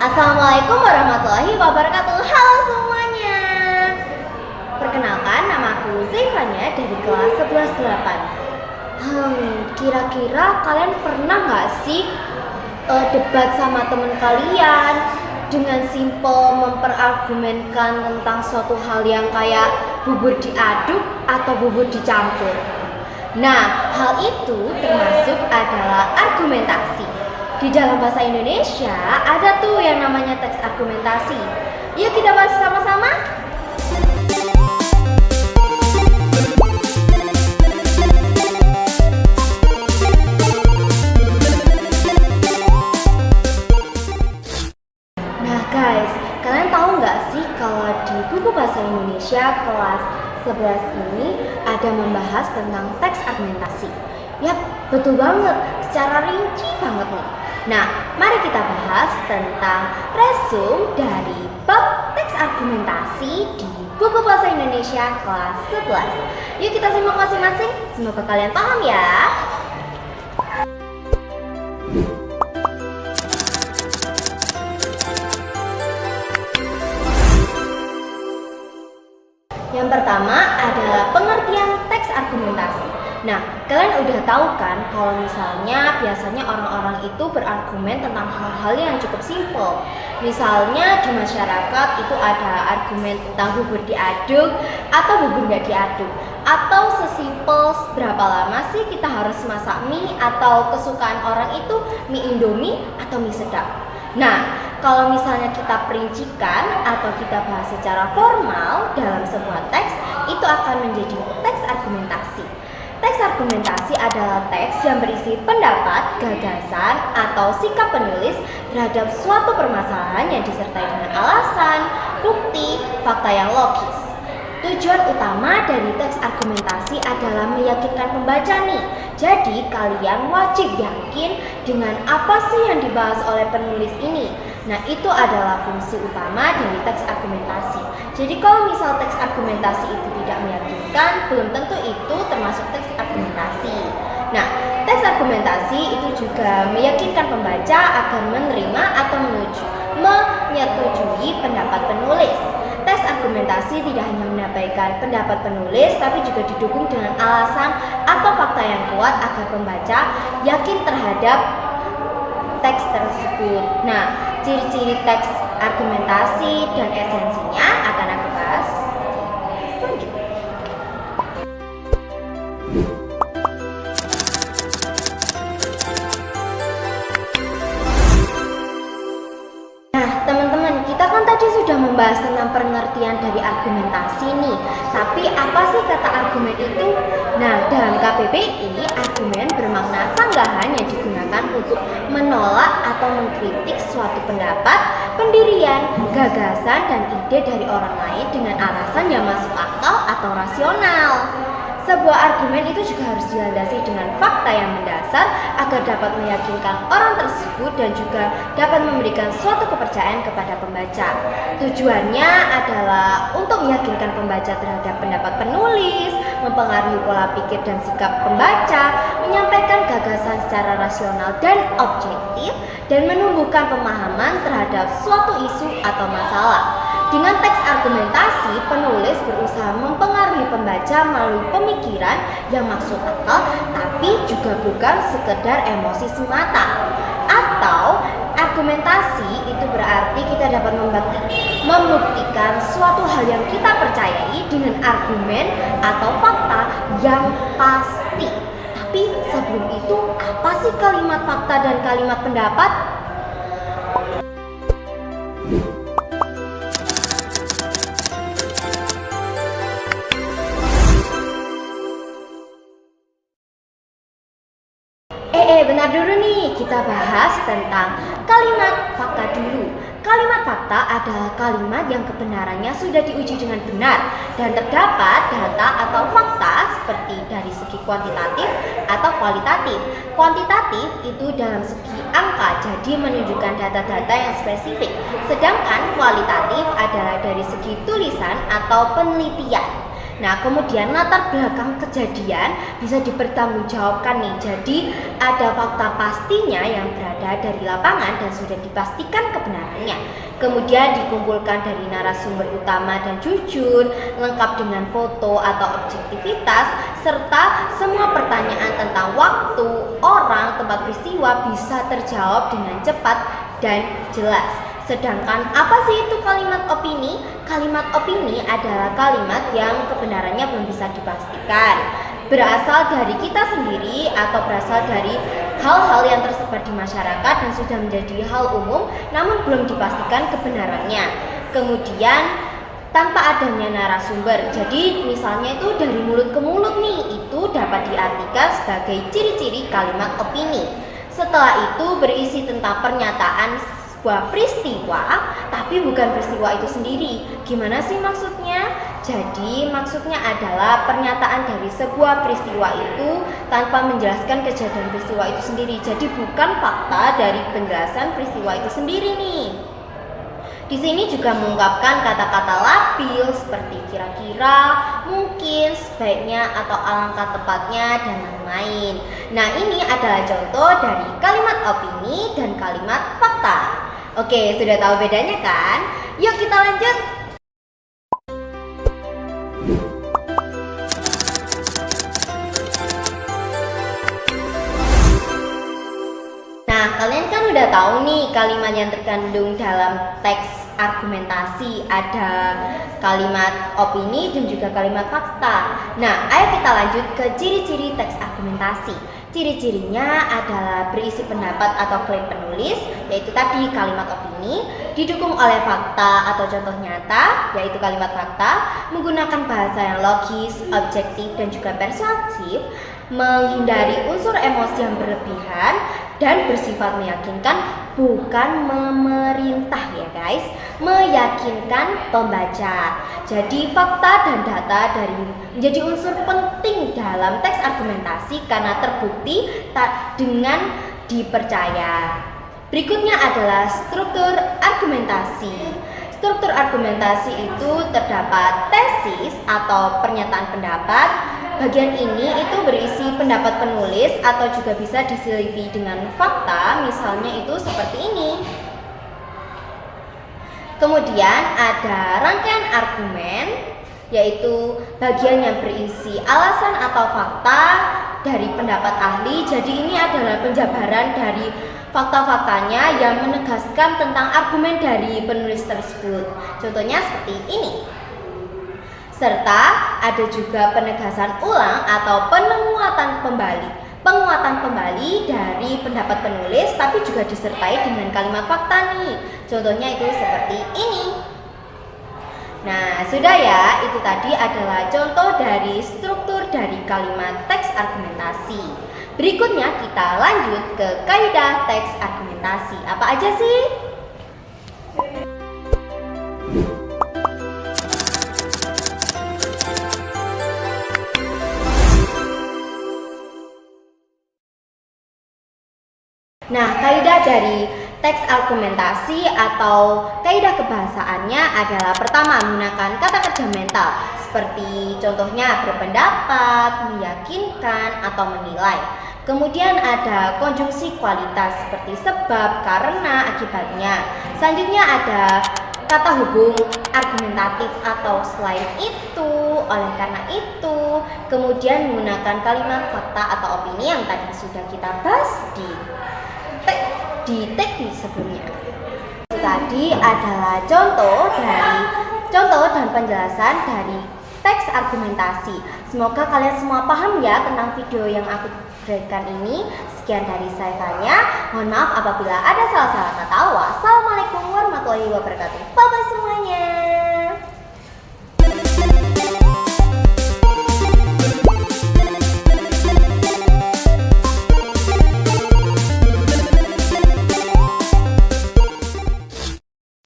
Assalamualaikum warahmatullahi wabarakatuh. Halo semuanya. Perkenalkan, nama aku Zevanya dari kelas 11-8. Kira-kira kalian pernah nggak sih debat sama teman kalian dengan simpel memperargumenkan tentang suatu hal yang kayak bubur diaduk atau bubur dicampur? Nah, hal itu termasuk adalah argumentasi. Di dalam bahasa Indonesia ada tuh yang namanya teks argumentasi. Yuk kita bahas sama-sama. Nah guys, kalian tahu nggak sih kalau di buku bahasa Indonesia kelas 11 ini ada membahas tentang teks argumentasi? Yap, betul banget, secara rinci banget nih. Nah, mari kita bahas tentang resume dari bab teks argumentasi di buku bahasa Indonesia kelas 11. Yuk kita simak masing-masing, semoga kalian paham ya. Yang pertama adalah pengertian teks argumentasi. Nah, kalian udah tahu kan kalau misalnya biasanya orang-orang itu berargumen tentang hal-hal yang cukup simpel. Misalnya di masyarakat itu ada argumen tentang bubur diaduk atau bubur nggak diaduk. Atau sesimpel berapa lama sih kita harus masak mie, atau kesukaan orang itu mie Indomie atau mie sedap. Nah, kalau misalnya kita perincikan atau kita bahas secara formal dalam sebuah teks, itu akan menjadi teks argumentasi. Teks argumentasi adalah teks yang berisi pendapat, gagasan, atau sikap penulis terhadap suatu permasalahan yang disertai dengan alasan, bukti, fakta yang logis. Tujuan utama dari teks argumentasi adalah meyakinkan pembaca nih. Jadi kalian wajib yakin dengan apa sih yang dibahas oleh penulis ini. Nah, itu adalah fungsi utama dari teks argumentasi. Jadi kalau misal teks argumentasi itu tidak meyakinkan, belum tentu itu termasuk teks argumentasi. Nah, teks argumentasi itu juga meyakinkan pembaca agar menerima atau menyetujui pendapat penulis. Teks argumentasi tidak hanya menyampaikan pendapat penulis, tapi juga didukung dengan alasan atau fakta yang kuat agar pembaca yakin terhadap teks tersebut. Nah, ciri-ciri teks argumentasi dan esensinya akan aku bahas selanjutnya. Nah, teman-teman, kita kan tadi sudah membahas tentang pengertian dari argumentasi nih. Tapi apa sih kata argumen itu? Nah, dalam KBBI, argumen bermakna sanggahan yang digunakan untuk menolak atau mengkritik suatu pendapat, pendirian, gagasan, dan ide dari orang lain dengan alasan yang masuk akal atau rasional. Sebuah argumen itu juga harus dilandasi dengan fakta yang mendasar agar dapat meyakinkan orang tersebut dan juga dapat memberikan suatu kepercayaan kepada pembaca. Tujuannya adalah untuk meyakinkan pembaca terhadap pendapat penulis, mempengaruhi pola pikir dan sikap pembaca, menyampaikan gagasan secara rasional dan objektif, dan menumbuhkan pemahaman terhadap suatu isu atau masalah. Dengan teks argumentasi, penulis berusaha mempengaruhi pembaca melalui pemikiran yang masuk akal, tapi juga bukan sekedar emosi semata. Atau argumentasi itu berarti kita dapat membuktikan suatu hal yang kita percayai dengan argumen atau fakta yang pasti. Tapi sebelum itu, apa sih kalimat fakta dan kalimat pendapat? Bentar dulu nih, kita bahas tentang kalimat fakta dulu. Kalimat fakta adalah kalimat yang kebenarannya sudah diuji dengan benar dan terdapat data atau fakta seperti dari segi kuantitatif atau kualitatif. Kuantitatif itu dalam segi angka, jadi menunjukkan data-data yang spesifik. Sedangkan kualitatif adalah dari segi tulisan atau penelitian. Nah, kemudian latar belakang kejadian bisa dipertanggungjawabkan nih. Jadi ada fakta pastinya yang berada dari lapangan dan sudah dipastikan kebenarannya. Kemudian dikumpulkan dari narasumber utama dan jujur, lengkap dengan foto atau objektivitas, serta semua pertanyaan tentang waktu, orang, tempat peristiwa bisa terjawab dengan cepat dan jelas. Sedangkan apa sih itu kalimat opini? Kalimat opini adalah kalimat yang kebenarannya belum bisa dipastikan, berasal dari kita sendiri atau berasal dari hal-hal yang tersebar di masyarakat dan sudah menjadi hal umum namun belum dipastikan kebenarannya. Kemudian tanpa adanya narasumber, jadi misalnya itu dari mulut ke mulut nih, itu dapat diartikan sebagai ciri-ciri kalimat opini. Setelah itu berisi tentang pernyataan sebuah peristiwa, tapi bukan peristiwa itu sendiri. Gimana sih maksudnya? Jadi maksudnya adalah pernyataan dari sebuah peristiwa itu tanpa menjelaskan kejadian peristiwa itu sendiri. Jadi bukan fakta dari penjelasan peristiwa itu sendiri nih. Di sini juga mengungkapkan kata-kata labil seperti kira-kira, mungkin, sebaiknya, atau alangkah tepatnya, dan lain-lain. Nah, ini adalah contoh dari kalimat opini dan kalimat fakta. Oke, sudah tahu bedanya kan? Yuk kita lanjut. Nah, kalian kan udah tahu nih kalimat yang terkandung dalam teks argumentasi. Ada kalimat opini dan juga kalimat fakta. Nah, ayo kita lanjut ke ciri-ciri teks argumentasi. Ciri-cirinya adalah berisi pendapat atau klaim penulis, yaitu tadi kalimat opini, didukung oleh fakta atau contoh nyata, yaitu kalimat fakta, menggunakan bahasa yang logis, objektif, dan juga persuasif, menghindari unsur emosi yang berlebihan, dan bersifat meyakinkan, bukan memerintah ya guys, meyakinkan pembaca. Jadi fakta dan data menjadi unsur penting dalam teks argumentasi karena terbukti dengan dipercaya. Berikutnya adalah struktur argumentasi. Struktur argumentasi itu terdapat tesis atau pernyataan pendapat. Bagian ini itu berisi pendapat penulis atau juga bisa diselipi dengan fakta, misalnya itu seperti ini. Kemudian ada rangkaian argumen, yaitu bagian yang berisi alasan atau fakta dari pendapat ahli. Jadi ini adalah penjabaran dari fakta-faktanya yang menegaskan tentang argumen dari penulis tersebut. Contohnya seperti ini. Serta ada juga penegasan ulang atau penguatan kembali dari pendapat penulis, tapi juga disertai dengan kalimat fakta nih. Contohnya itu seperti ini. Nah, sudah ya, itu tadi adalah contoh dari struktur dari kalimat teks argumentasi. Berikutnya kita lanjut ke kaidah teks argumentasi. Apa aja sih? Nah, kaidah dari teks argumentasi atau kaidah kebahasaannya adalah pertama, menggunakan kata kerja mental seperti contohnya berpendapat, meyakinkan, atau menilai. Kemudian ada konjungsi kualitas seperti sebab, karena, akibatnya. Selanjutnya ada kata hubung argumentatif atau selain itu, oleh karena itu. Kemudian menggunakan kalimat fakta atau opini yang tadi sudah kita bahas di teks sebelumnya. Tadi adalah contoh dan penjelasan dari teks argumentasi. Semoga kalian semua paham ya tentang video yang aku berikan ini. Sekian dari saya Fanya. Mohon maaf apabila ada salah-salah kata. Wassalamualaikum warahmatullahi wabarakatuh. Bye bye semuanya.